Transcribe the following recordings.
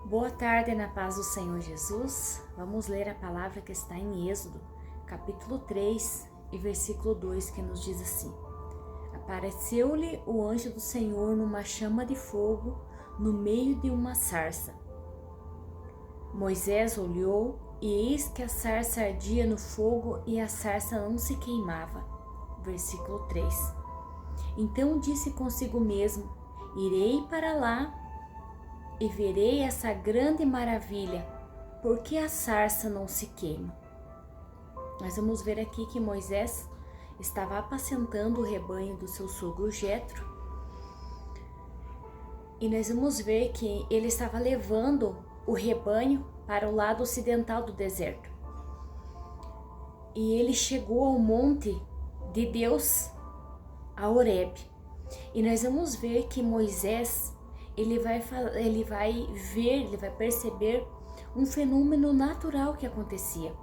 Boa tarde, na paz do Senhor Jesus. Vamos ler a palavra que está em Êxodo, capítulo 3 e versículo 2, que nos diz assim: Apareceu-lhe o anjo do Senhor numa chama de fogo no meio de uma sarça. Moisés olhou e eis que a sarça ardia no fogo e a sarça não se queimava. Versículo 3. Então disse consigo mesmo: Irei para lá e verei essa grande maravilha, porque a sarça não se queima. Nós vamos ver aqui que Moisés estava apacentando o rebanho do seu sogro Jetro, e nós vamos ver que ele estava levando o rebanho para o lado ocidental do deserto. E ele chegou ao monte de Deus, a Horebe. E nós vamos ver que Moisés ele vai perceber um fenômeno natural que acontecia.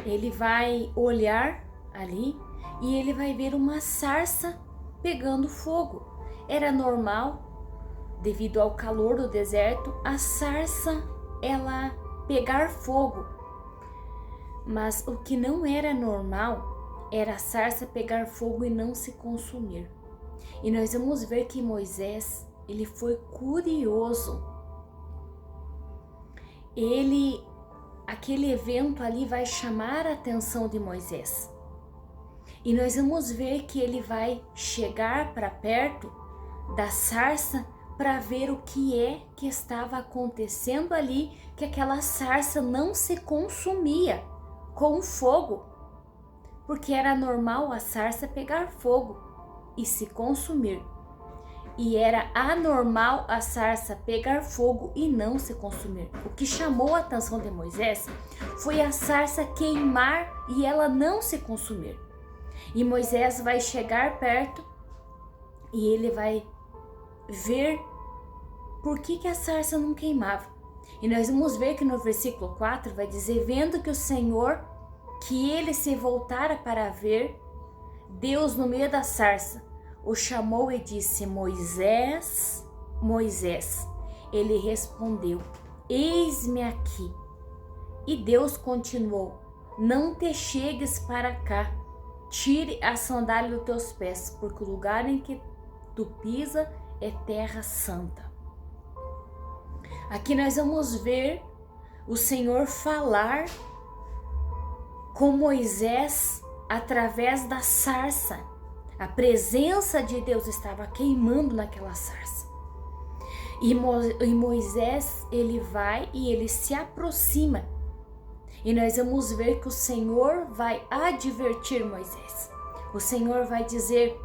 Ele vai olhar ali e ele vai ver uma sarça pegando fogo. Era normal, devido ao calor do deserto, a sarça ela pegar fogo. Mas o que não era normal era a sarça pegar fogo e não se consumir. E nós vamos ver que Moisés, ele foi curioso. Aquele evento ali vai chamar a atenção de Moisés. E nós vamos ver que ele vai chegar para perto da sarça para ver o que é que estava acontecendo ali, que aquela sarça não se consumia com o fogo, porque era normal a sarça pegar fogo e se consumir. E era anormal a sarça pegar fogo e não se consumir. O que chamou a atenção de Moisés foi a sarça queimar e ela não se consumir. E Moisés vai chegar perto e ele vai ver por que a sarça não queimava. E nós vamos ver que no versículo 4 vai dizer: vendo que o Senhor, que ele se voltara para ver, Deus no meio da sarça o chamou e disse: Moisés, Moisés. Ele respondeu: eis-me aqui. E Deus continuou: não te chegues para cá, tire a sandália dos teus pés, porque o lugar em que tu pisa é terra santa. Aqui nós vamos ver o Senhor falar com Moisés através da sarça. A presença de Deus estava queimando naquela sarça. E Moisés, ele vai e ele se aproxima. E nós vamos ver que o Senhor vai advertir Moisés. O Senhor vai dizer: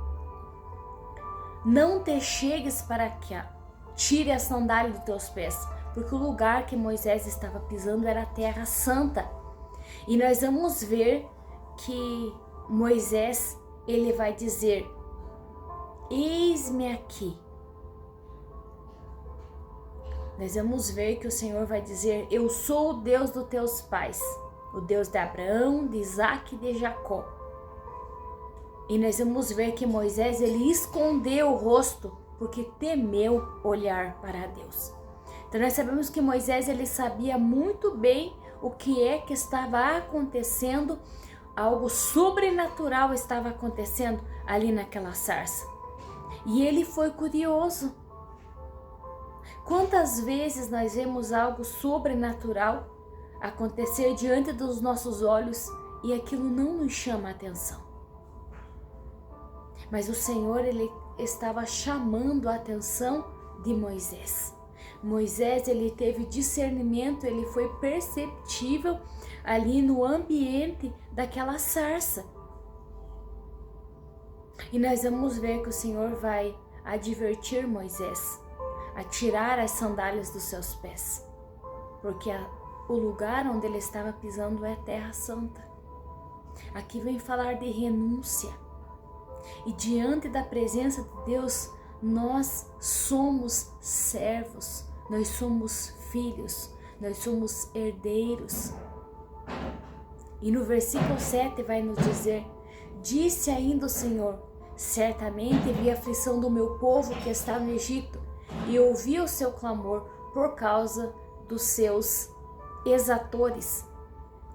não te chegues para cá, tire a sandália dos teus pés, porque o lugar que Moisés estava pisando era a terra santa. E nós vamos ver que Moisés, ele vai dizer: eis-me aqui. Nós vamos ver que o Senhor vai dizer: eu sou o Deus dos teus pais, o Deus de Abraão, de Isaque e de Jacó. E nós vamos ver que Moisés, ele escondeu o rosto porque temeu olhar para Deus. Então nós sabemos que Moisés, ele sabia muito bem o que é que estava acontecendo. Algo sobrenatural estava acontecendo ali naquela sarça. E ele foi curioso. Quantas vezes nós vemos algo sobrenatural acontecer diante dos nossos olhos e aquilo não nos chama a atenção? Mas o Senhor, ele estava chamando a atenção de Moisés. Moisés, ele teve discernimento, ele foi perceptível ali no ambiente daquela sarça. E nós vamos ver que o Senhor vai advertir Moisés a tirar as sandálias dos seus pés, porque o lugar onde ele estava pisando é terra santa. Aqui vem falar de renúncia. E diante da presença de Deus, nós somos servos, nós somos filhos, nós somos herdeiros. E no versículo 7 vai nos dizer: disse ainda o Senhor: certamente vi a aflição do meu povo que está no Egito, e ouvi o seu clamor, por causa dos seus exatores.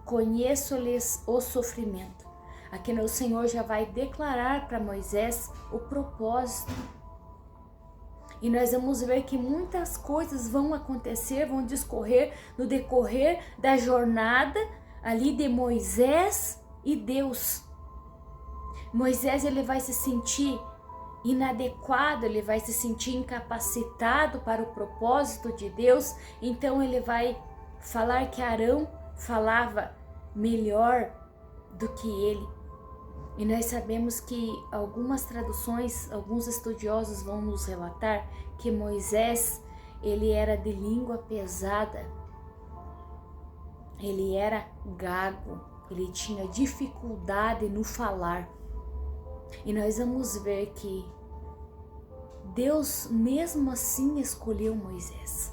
Conheço-lhes o sofrimento. Aqui o Senhor já vai declarar para Moisés o propósito. E nós vamos ver que muitas coisas vão acontecer, vão discorrer no decorrer da jornada ali de Moisés e Deus. Moisés, ele vai se sentir inadequado, ele vai se sentir incapacitado para o propósito de Deus, então ele vai falar que Arão falava melhor do que ele. E nós sabemos que algumas traduções, alguns estudiosos vão nos relatar que Moisés, ele era de língua pesada, ele era gago, ele tinha dificuldade no falar. E nós vamos ver que Deus mesmo assim escolheu Moisés.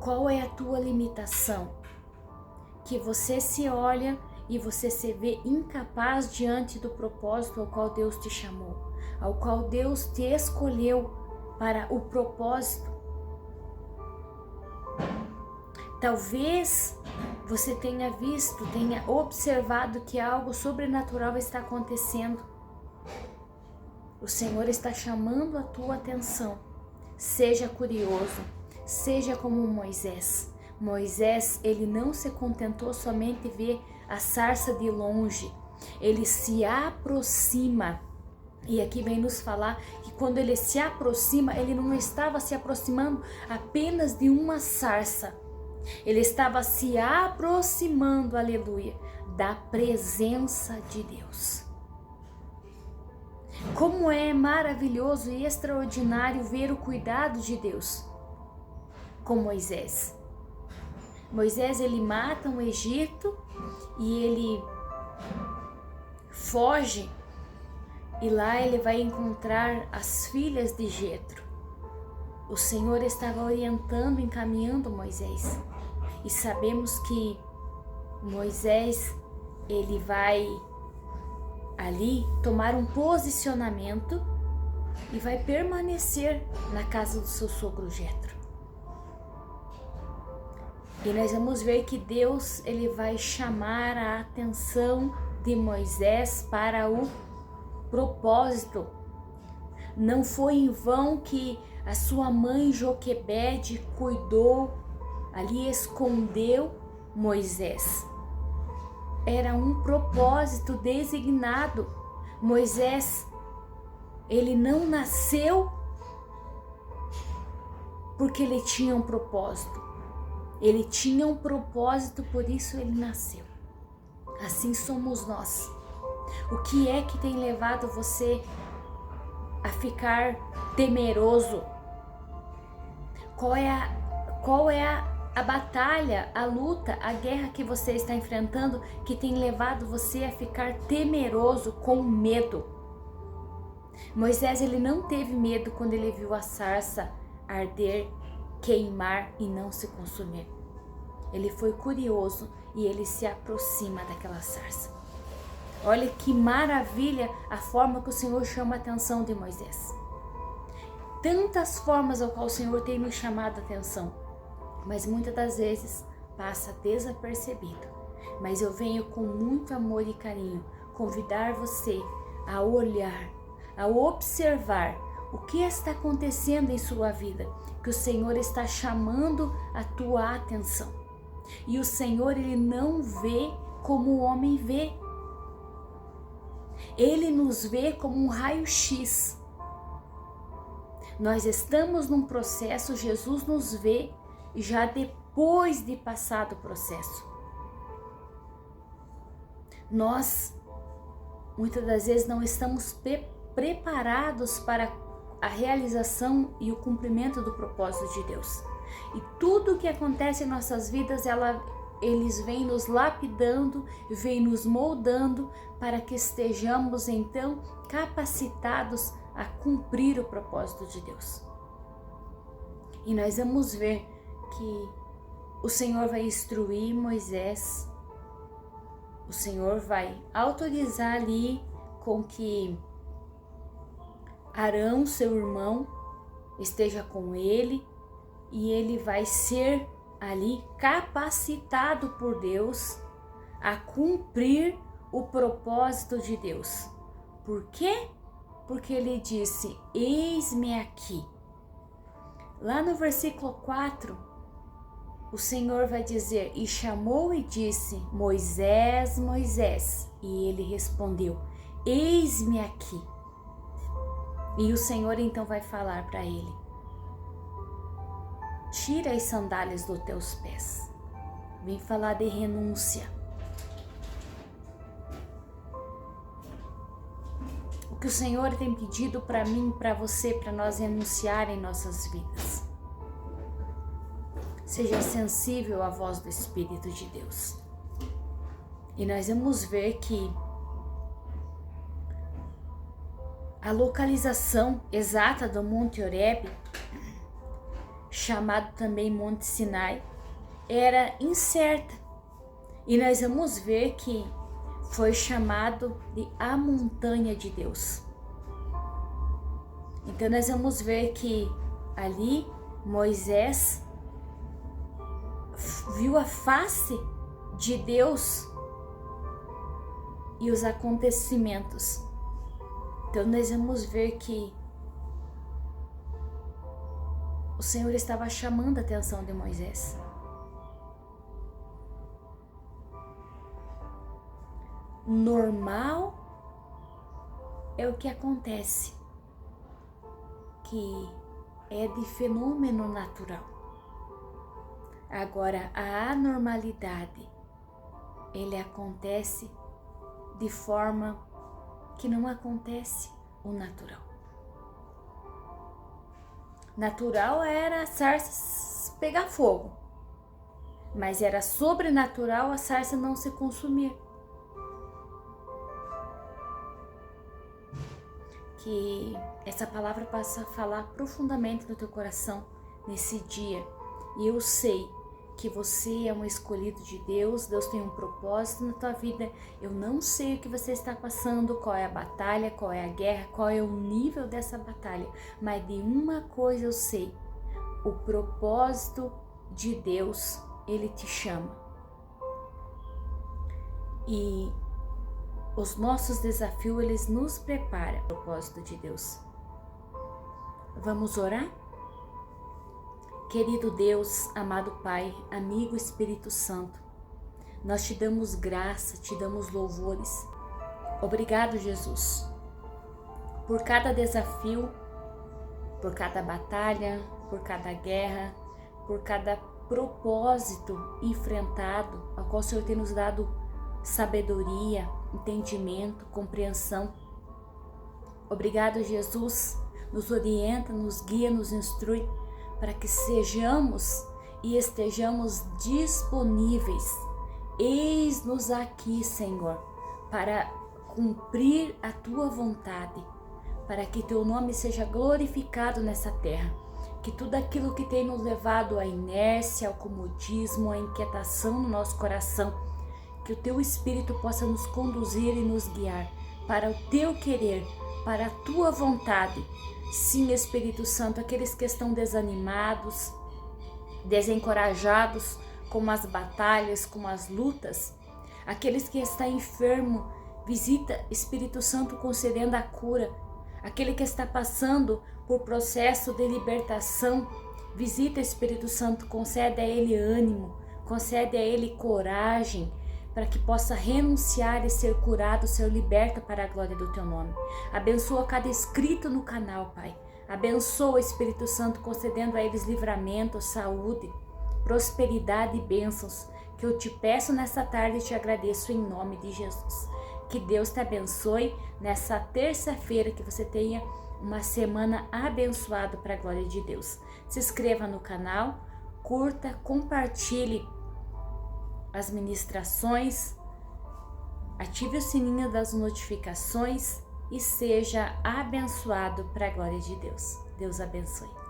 Qual é a tua limitação? Que você se olha e você se vê incapaz diante do propósito ao qual Deus te chamou, ao qual Deus te escolheu para o propósito. Talvez você tenha visto, tenha observado que algo sobrenatural está acontecendo. O Senhor está chamando a tua atenção. Seja curioso, seja como Moisés. Moisés, ele não se contentou somente ver a sarça de longe, ele se aproxima. E aqui vem nos falar que quando ele se aproxima, ele não estava se aproximando apenas de uma sarça. Ele estava se aproximando, aleluia, da presença de Deus. Como é maravilhoso e extraordinário ver o cuidado de Deus com Moisés. Moisés, ele mata um Egito e ele foge, e lá ele vai encontrar as filhas de Jetro. O Senhor estava orientando, encaminhando Moisés. E sabemos que Moisés, ele vai ali tomar um posicionamento e vai permanecer na casa do seu sogro Jetro. E nós vamos ver que Deus, ele vai chamar a atenção de Moisés para o propósito. Não foi em vão que a sua mãe Joquebede cuidou, ali escondeu Moisés. Era um propósito designado. Moisés, ele não nasceu porque ele tinha um propósito. Ele tinha um propósito, por isso ele nasceu. Assim somos nós. O que é que tem levado você a ficar temeroso? Qual é a batalha, a luta, a guerra que você está enfrentando que tem levado você a ficar temeroso, com medo? Moisés, ele não teve medo quando ele viu a sarça arder, queimar e não se consumir. Ele foi curioso e ele se aproxima daquela sarça. Olha que maravilha a forma que o Senhor chama a atenção de Moisés. Tantas formas ao qual o Senhor tem nos chamado a atenção, mas muitas das vezes passa desapercebido. Mas eu venho com muito amor e carinho convidar você a olhar, a observar o que está acontecendo em sua vida, que o Senhor está chamando a tua atenção. E o Senhor, ele não vê como o homem vê. Ele nos vê como um raio-x. Nós estamos num processo, Jesus nos vê já depois de passar do processo. Nós, muitas das vezes, não estamos preparados para a realização e o cumprimento do propósito de Deus. E tudo que acontece em nossas vidas, eles vêm nos lapidando, vêm nos moldando para que estejamos então capacitados a cumprir o propósito de Deus. E nós vamos ver que o Senhor vai instruir Moisés, o Senhor vai autorizar ali com que Arão, seu irmão, esteja com ele, e ele vai ser ali capacitado por Deus a cumprir o propósito de Deus. Por quê? Porque ele disse: eis-me aqui. Lá no versículo 4, o Senhor vai dizer: e chamou e disse: Moisés, Moisés. E ele respondeu: eis-me aqui. E o Senhor então vai falar para ele: tira as sandálias dos teus pés. Vem falar de renúncia. O que o Senhor tem pedido para mim, para você, para nós renunciar em nossas vidas. Seja sensível à voz do Espírito de Deus. E nós vamos ver que a localização exata do Monte Horebe, chamado também Monte Sinai, era incerta. E nós vamos ver que foi chamado de a montanha de Deus. Então nós vamos ver que ali Moisés viu a face de Deus e os acontecimentos. Então nós vamos ver que o Senhor estava chamando a atenção de Moisés. Normal é o que acontece, que é de fenômeno natural. Agora, a anormalidade, ele acontece de forma que não acontece o natural. Natural era a sarça pegar fogo, mas era sobrenatural a sarça não se consumir. Que essa palavra possa falar profundamente no teu coração nesse dia. E eu sei que você é um escolhido de Deus, Deus tem um propósito na tua vida. Eu não sei o que você está passando, qual é a batalha, qual é a guerra, qual é o nível dessa batalha, mas de uma coisa eu sei: o propósito de Deus, ele te chama. E os nossos desafios, eles nos preparam para o propósito de Deus. Vamos orar? Querido Deus, amado Pai, amigo Espírito Santo, nós te damos graça, te damos louvores. Obrigado, Jesus, por cada desafio, por cada batalha, por cada guerra, por cada propósito enfrentado, ao qual o Senhor tem nos dado sabedoria, entendimento, compreensão. Obrigado, Jesus, nos orienta, nos guia, nos instrui, para que sejamos e estejamos disponíveis. Eis-nos aqui, Senhor, para cumprir a Tua vontade, para que Teu nome seja glorificado nessa terra, que tudo aquilo que tem nos levado à inércia, ao comodismo, à inquietação no nosso coração, que o Teu Espírito possa nos conduzir e nos guiar para o Teu querer, para a Tua vontade. Sim, Espírito Santo, aqueles que estão desanimados, desencorajados com as batalhas, com as lutas, aqueles que estão enfermos, visita, Espírito Santo, concedendo a cura. Aquele que está passando por processo de libertação, visita, Espírito Santo, concede a ele ânimo, concede a ele coragem, para que possa renunciar e ser curado, ser liberto para a glória do Teu nome. Abençoa cada inscrito no canal, Pai. Abençoa, Espírito Santo, concedendo a eles livramento, saúde, prosperidade e bênçãos, que eu te peço nessa tarde e te agradeço em nome de Jesus. Que Deus te abençoe nessa terça-feira, que você tenha uma semana abençoada para a glória de Deus. Se inscreva no canal, curta, compartilhe as ministrações, ative o sininho das notificações e seja abençoado para a glória de Deus. Deus abençoe.